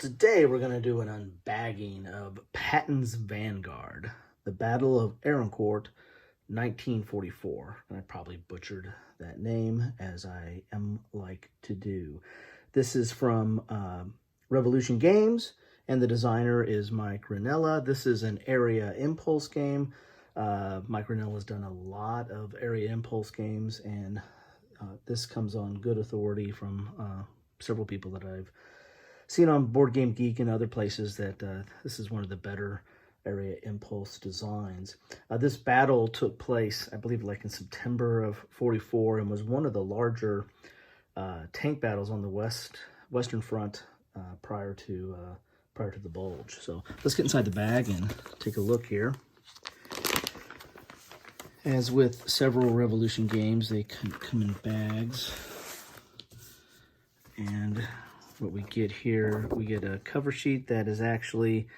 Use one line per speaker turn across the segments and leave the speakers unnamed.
Today we're going to do an unbagging of Patton's Vanguard, the Battle of Arracourt, 1944. And I probably butchered that name, as I am like to do. This is from Revolution Games, and the designer is Mike Ranella. This is an area impulse game. Mike Ranella's done a lot of area impulse games, and this comes on good authority from several people that I've seen on Board Game Geek and other places that this is one of the better area impulse designs. This battle took place, I believe, like in September of '44, and was one of the larger tank battles on the Western Front prior to the Bulge. So let's get inside the bag and take a look here. As with several Revolution games, they come in bags, and what we get here, we get a cover sheet that is actually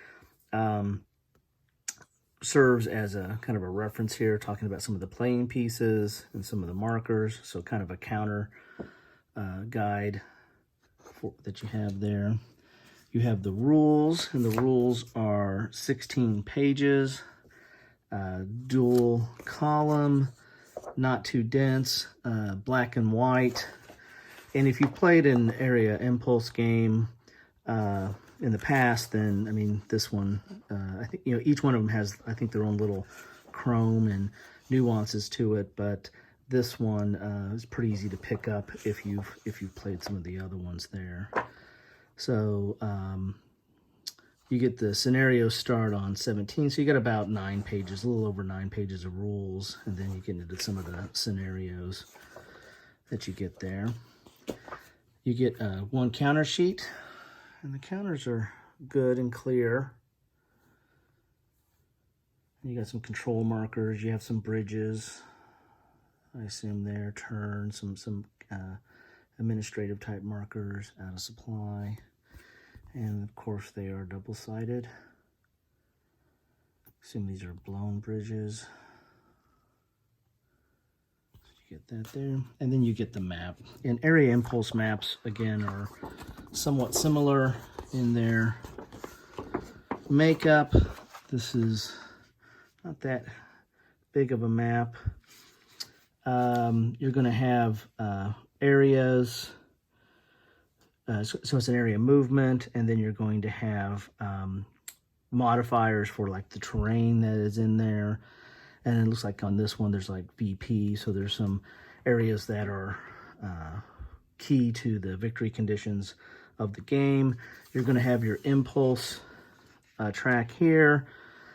serves as a kind of a reference here, talking about some of the playing pieces and some of the markers. So kind of a counter guide that you have there. You have the rules, and the rules are 16 pages, dual column, not too dense, black and white. And if you played an area impulse game in the past, then, I mean, this one, I think, you know, each one of them has, I think, their own little chrome and nuances to it, but this one is pretty easy to pick up if you've played some of the other ones there. So you get the scenario start on 17, so you got about 9 pages, a little over 9 pages of rules, and then you get into some of the scenarios that you get there. You get one counter sheet, and the counters are good and clear. You got some control markers. You have some bridges, I assume there, turns, some administrative type markers, out of supply, and of course they are double-sided. Assume these are blown bridges. Get that there, and then you get the map. And area impulse maps, again, are somewhat similar in their makeup. This is not that big of a map. You're going to have areas, so it's an area movement, and then you're going to have modifiers for like the terrain that is in there. And it looks like on this one, there's like VP, so there's some areas that are key to the victory conditions of the game. You're going to have your impulse track here.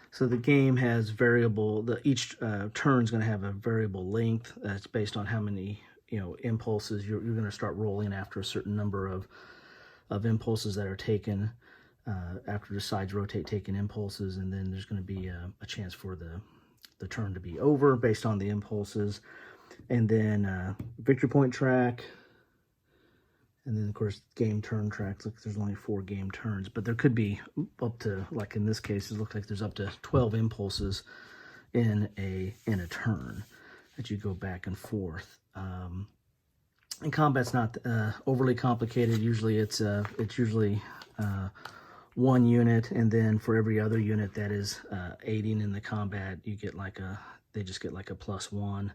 So the game has variable, each turn is going to have a variable length that's based on how many, you know, impulses you're going to start rolling after a certain number of impulses that are taken. After the sides rotate, taking impulses, and then there's going to be a chance for the turn to be over based on the impulses. And then victory point track, and then of course game turn tracks. Look, there's only 4 game turns, but there could be up to, like in this case, it looks like there's up to 12 impulses in a turn that you go back and forth. And combat's not overly complicated. Usually it's usually one unit, and then for every other unit that is aiding in the combat, you get like they just get like a +1.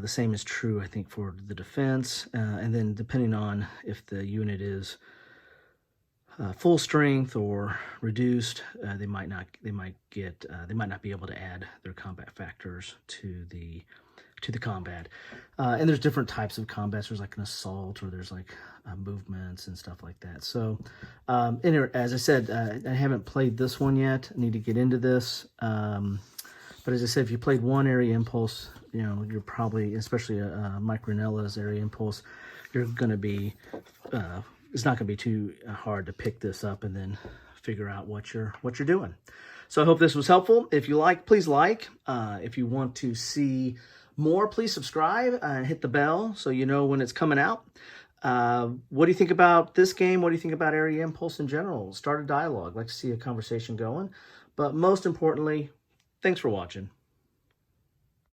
The same is true, I think, for the defense, and then depending on if the unit is full strength or reduced, they might not be able to add their combat factors to the combat. And there's different types of combats. There's like an assault, or there's like movements and stuff like that. So anyway, as I said, I haven't played this one yet. I need to get into this. But as I said, if you played one area impulse, you know, you're probably, especially Mike Ranella's area impulse, you're going to be, it's not going to be too hard to pick this up and then figure out what you're doing. So I hope this was helpful. If you like, please like. If you want to see more, please subscribe and hit the bell so you know when it's coming out. What do you think about this game? What do you think about area impulse in general? Start a dialogue. I'd like to see a conversation going. But most importantly, thanks for watching.